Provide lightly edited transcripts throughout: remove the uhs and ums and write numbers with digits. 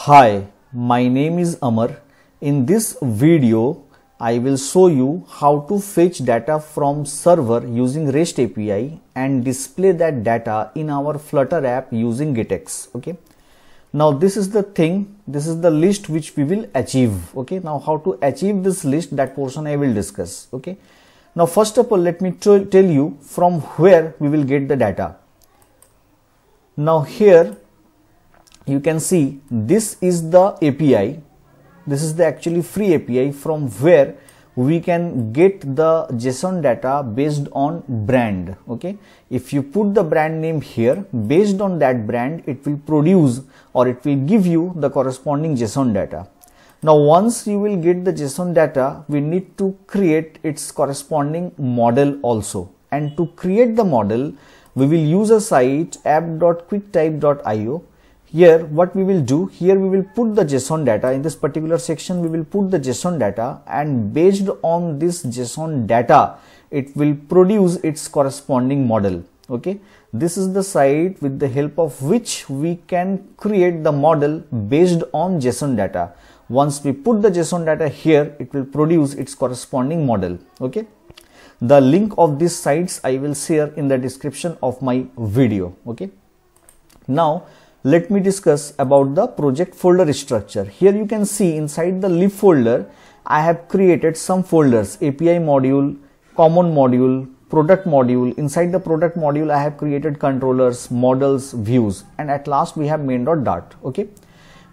Hi, my name is Amar. In this video, I will show you how to fetch data from server using REST API and display that data in our Flutter app using GetX. Okay. Now this is the thing, this is the list which we will achieve. Okay. Now how to achieve this list, that portion I will discuss. Okay. Now first of all, let me tell you from where we will get the data. Now here you can see this is the API. This is the actually free API from where we can get the JSON data based on brand. Okay, if you put the brand name here, based on that brand, it will produce or it will give you the corresponding JSON data. Now once you will get the JSON data, we need to create its corresponding model also. And to create the model, we will use a site app.quickttype.io. Here what we will do, here we will put the JSON data. In this particular section we will put the JSON data, and based on this JSON data it will produce its corresponding model. Okay, this is the site with the help of which we can create the model based on JSON data. Once we put the JSON data here, it will produce its corresponding model. Okay, the link of these sites I will share in the description of my video. Okay, now let me discuss about the project folder structure. Here you can see inside the lib folder, I have created some folders: API module, common module, product module. Inside the product module, I have created controllers, models, views, and at last we have main.dart. Okay.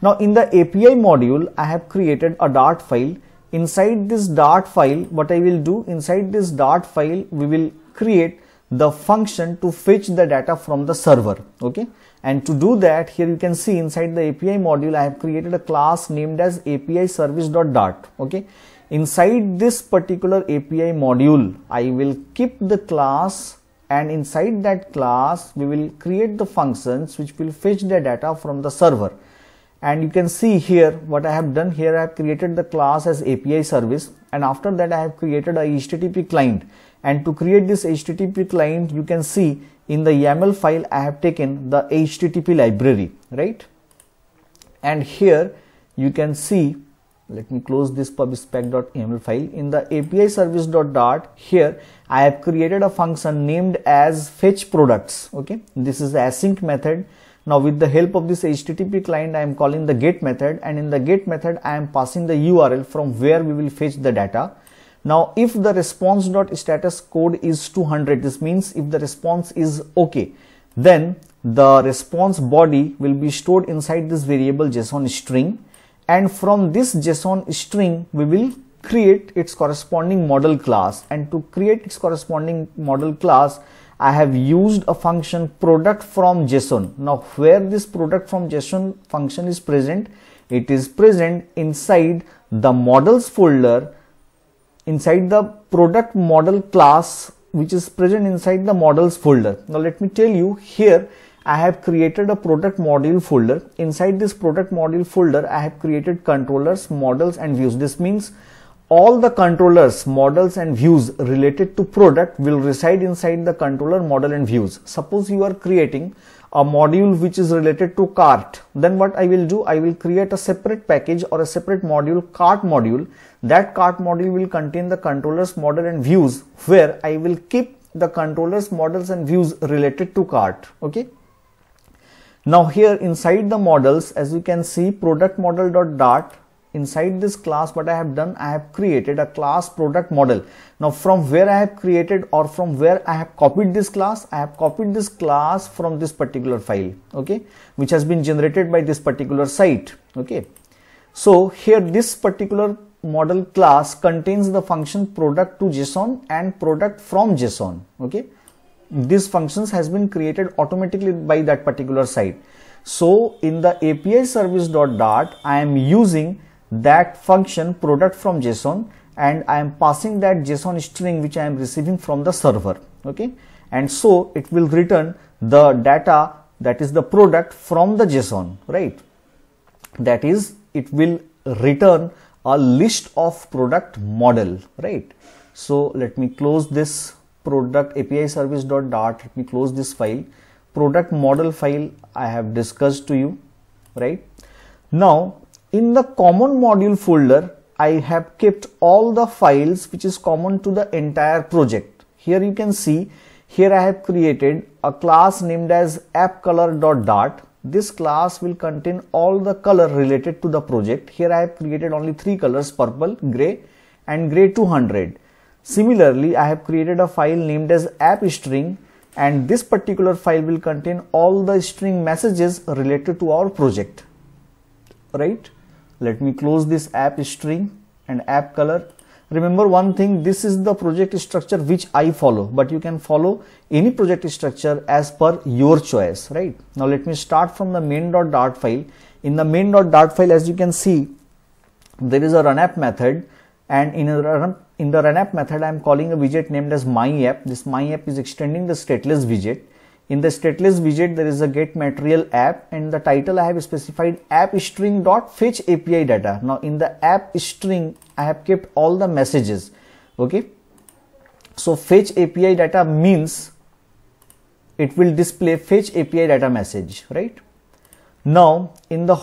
Now in the API module, I have created a Dart file. Inside this Dart file, what I will do, inside this Dart file, we will create the function to fetch the data from the server. Okay. And to do that, here you can see inside the API module, I have created a class named as API service.dart. Okay. Inside this particular API module, I will keep the class, and inside that class, we will create the functions which will fetch the data from the server. And you can see here what I have done here. I have created the class as API service, and after that I have created a HTTP client. And to create this HTTP client, you can see in the YAML file I have taken the HTTP library, right? And here you can see, let me close this pubspec.yaml file. In the API service.dart, here I have created a function named as fetch products. Okay, this is the async method. Now with the help of this HTTP client, I am calling the get method, and in the get method I am passing the URL from where we will fetch the data. Now if the response.status code is 200, this means if the response is okay, then the response body will be stored inside this variable JSON string, and from this JSON string we will create its corresponding model class. And to create its corresponding model class, I have used a function product from JSON. Now where this product from JSON function is present, it is present inside the models folder, inside the product model class, which is present inside the models folder. Now let me tell you, here I have created a product module folder. Inside this product module folder, I have created controllers, models and views. This means all the controllers, models and views related to product will reside inside the controller, model and views. Suppose you are creating a module which is related to cart, then what I will do, I will create a separate package or a separate module, cart module. That cart module will contain the controllers, model and views, where I will keep the controllers, models and views related to cart. Okay. Now here inside the models, as you can see, product model.dart, inside this class what I have done, I have created a class product model. Now from where I have created or from where I have copied this class, I have copied this class from this particular file, okay, which has been generated by this particular site. Okay, so here this particular model class contains the function product to JSON and product from JSON. Okay, these functions has been created automatically by that particular site. So in the API service.dart, I am using that function product from JSON, and I am passing that JSON string which I am receiving from the server. Okay, and so it will return the data, that is the product from the JSON, right? That is, it will return a list of product model, right? So let me close this product API service.dart. Let me close this file. Product model file I have discussed to you, right? Now in the common module folder, I have kept all the files which is common to the entire project. Here you can see, here I have created a class named as appcolor.dart. This class will contain all the color related to the project. Here I have created only 3 colors, purple, gray and gray 200. Similarly, I have created a file named as appstring, and this particular file will contain all the string messages related to our project. Right? Let me close this appstring and appcolor. Remember one thing, this is the project structure which I follow, but you can follow any project structure as per your choice, right? Now let me start from the main.dart file. In the main.dart file, as you can see, there is a runapp method, and in the runapp method I am calling a widget named as myapp. This myapp is extending the stateless widget. In the stateless widget, there is a get material app, and the title I have specified appstring.fetch API data. Now in the app string, I have kept all the messages. Okay. So fetch API data means it will display fetch API data message, right? Now in the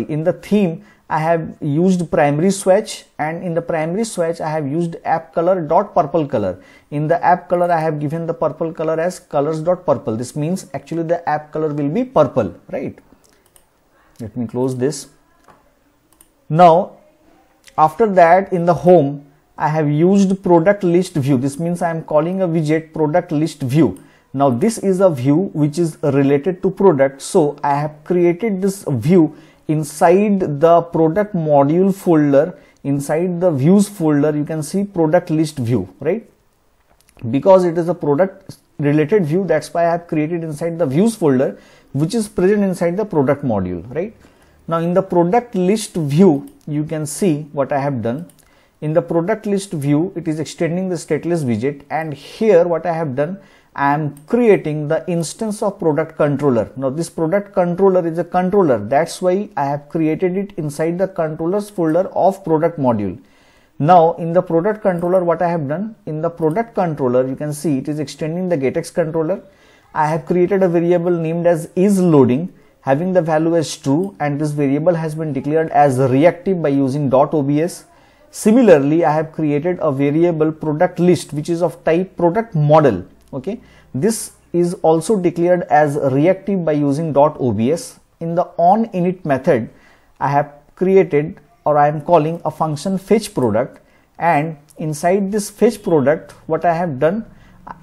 in the theme, I have used primary swatch, and in the primary swatch I have used appcolor.purple color. In the app color, I have given the purple color as colors.purple. This means actually the app color will be purple, right? Let me close this. Now after that, in the home, I have used product list view. This means I am calling a widget product list view. Now this is a view which is related to product, so I have created this view inside the product module folder. Inside the views folder, you can see product list view, right? Because it is a product related view, that's why I have created inside the views folder, which is present inside the product module, right? Now in the product list view, you can see what I have done. In the product list view, it is extending the stateless widget, and here what I have done, I am creating the instance of product controller. Now this product controller is a controller, that's why I have created it inside the controllers folder of product module. Now in the product controller, what I have done, in the product controller, you can see it is extending the getX controller. I have created a variable named as isLoading, having the value as true, and this variable has been declared as reactive by using .obs. Similarly, I have created a variable product list which is of type product model. Okay, this is also declared as reactive by using .obs. In the onInit method, I have created, or I am calling, a function fetch product, and inside this fetch product, what I have done,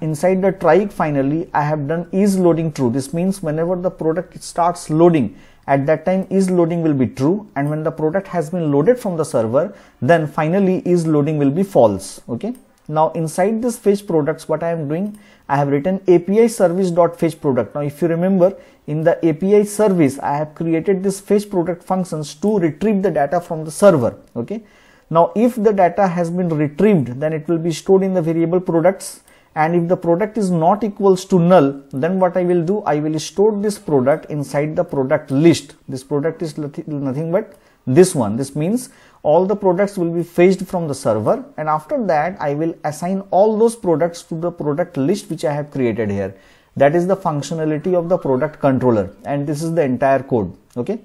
inside the try finally, I have done isLoading true. This means whenever the product starts loading, at that time isLoading will be true, and when the product has been loaded from the server, then finally isLoading will be false. Okay. Now inside this fetch products, what I am doing, I have written API service.fetch product. Now if you remember, in the API service, I have created this fetch product functions to retrieve the data from the server. Okay. Now if the data has been retrieved, then it will be stored in the variable products, and if the product is not equals to null, then what I will do, I will store this product inside the product list. This product is nothing but this one. This means all the products will be fetched from the server, and after that I will assign all those products to the product list which I have created here. That is the functionality of the product controller, and this is the entire code. Okay.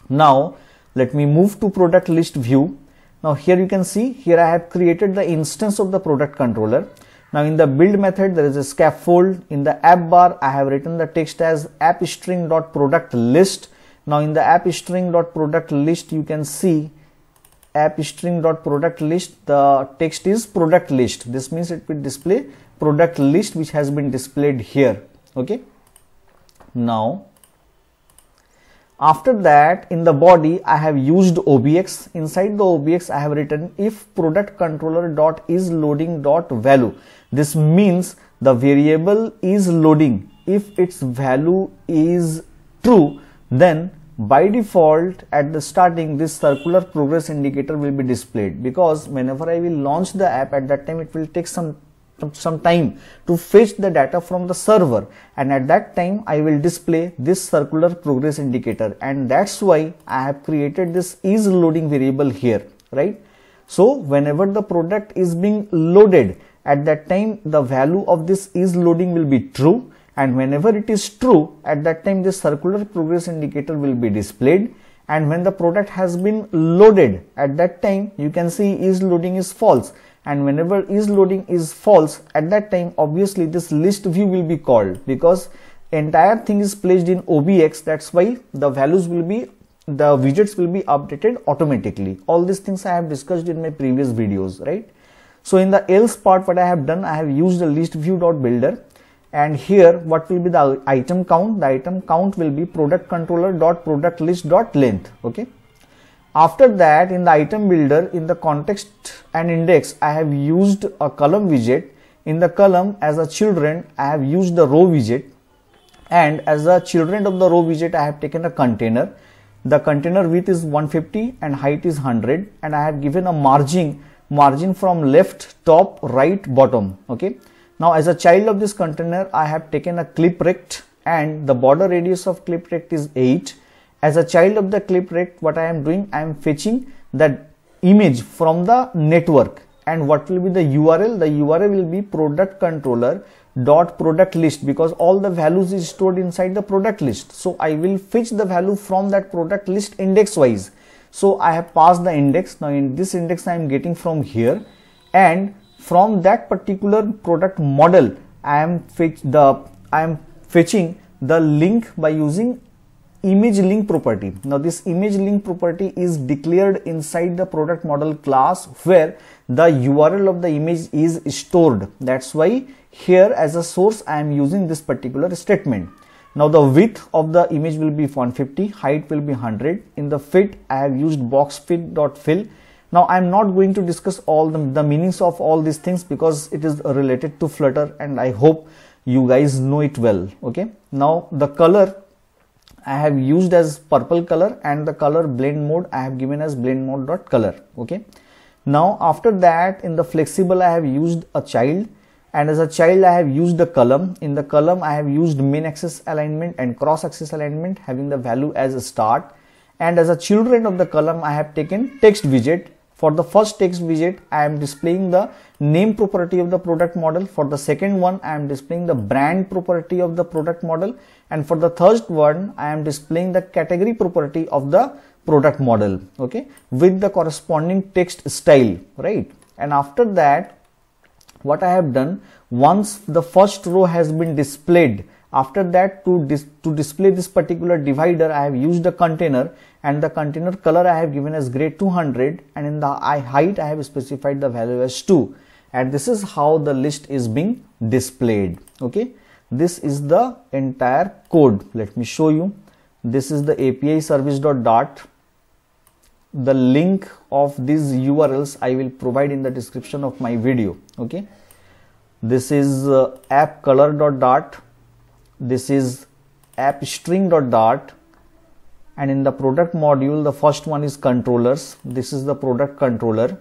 Now let me move to product list view. Now here you can see, here I have created the instance of the product controller. Now in the build method, there is a scaffold. In the app bar, I have written the text as appstring.product_list. Now in the appstring.product_list, you can see appstring.product_list, the text is product list. This means it will display product list which has been displayed here. Okay. Now after that, in the body, I have used obx. Inside the obx, I have written if product controller.isLoading.value. This means the variable is loading. If its value is true, then by default at the starting, this circular progress indicator will be displayed, because whenever I will launch the app, at that time it will take some time to fetch the data from the server, and at that time I will display this circular progress indicator, and that's why I have created this isLoading variable here, right? So whenever the product is being loaded, at that time the value of this isLoading will be true, and whenever it is true, at that time this circular progress indicator will be displayed, and when the product has been loaded, at that time you can see is loading is false, and whenever is loading is false, at that time obviously this list view will be called, because entire thing is placed in OBX. That's why the values will be, the widgets will be updated automatically. All these things I have discussed in my previous videos, right? So in the else part, what I have done, I have used the list view.builder, and here what will be the item count? The item count will be product controller dot product list dot length. Okay. After that, in the item builder, in the context and index, I have used a column widget. In the column, as a children, I have used the row widget, and as a children of the row widget, I have taken a container. The container width is 150 and height is 100, and I have given a margin from left, top, right, bottom. Okay. Now as a child of this container, I have taken a clip rect, and the border radius of clip rect is 8. As a child of the clip rect, what I am doing, I am fetching the image from the network, and what will be the URL? The URL will be product controller dot product list, because all the values is stored inside the product list. So I will fetch the value from that product list index wise. So I have passed the index. Now in this index I am getting from here, and from that particular product model I am fetching the link by using image link property. Now this image link property is declared inside the product model class, where the URL of the image is stored. That's why here as a source I am using this particular statement. Now the width of the image will be 150, height will be 100. In the fit, I have used boxfit.fill. Now I am not going to discuss all the meanings of all these things, because it is related to Flutter, and I hope you guys know it well. Okay. Now the color I have used as purple color, and the color blend mode I have given as blend mode.color. Okay. Now after that, in the flexible I have used a child, and as a child I have used the column. In the column I have used main axis alignment and cross axis alignment, having the value as a start. And as a children of the column, I have taken text widget. For the first text widget, I am displaying the name property of the product model. For the second one, I am displaying the brand property of the product model, and for the third one, I am displaying the category property of the product model, okay, with the corresponding text style, right? And after that, what I have done, once the first row has been displayed, after that to display this particular divider, I have used a container, and the container color I have given as gray 200, and in the height I have specified the value as 2, and this is how the list is being displayed. Okay, this is the entire code. Let me show you. This is the API service.dart. The link of these URLs I will provide in the description of my video. Okay, this is appcolor.dart, this is appstring.dart, and in the product module, the first one is controllers. This is the product controller.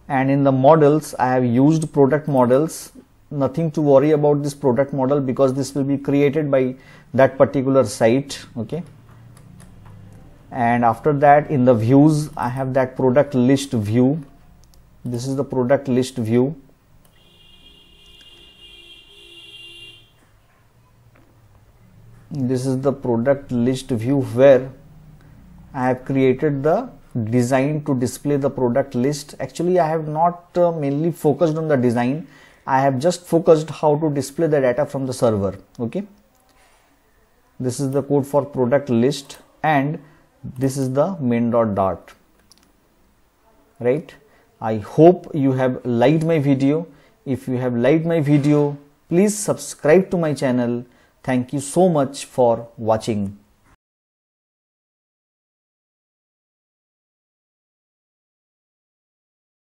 And in the models, I have used product models. Nothing to worry about this product model, because this will be created by that particular site. Okay. And after that, in the views, I have that product list view. This is the product list view. This is the product list view, where I have created the design to display the product list. Actually, I have not mainly focused on the design. I have just focused how to display the data from the server. Okay. This is the code for product list, and this is the main.dart. Right. I hope you have liked my video. If you have liked my video, please subscribe to my channel. Thank you so much for watching.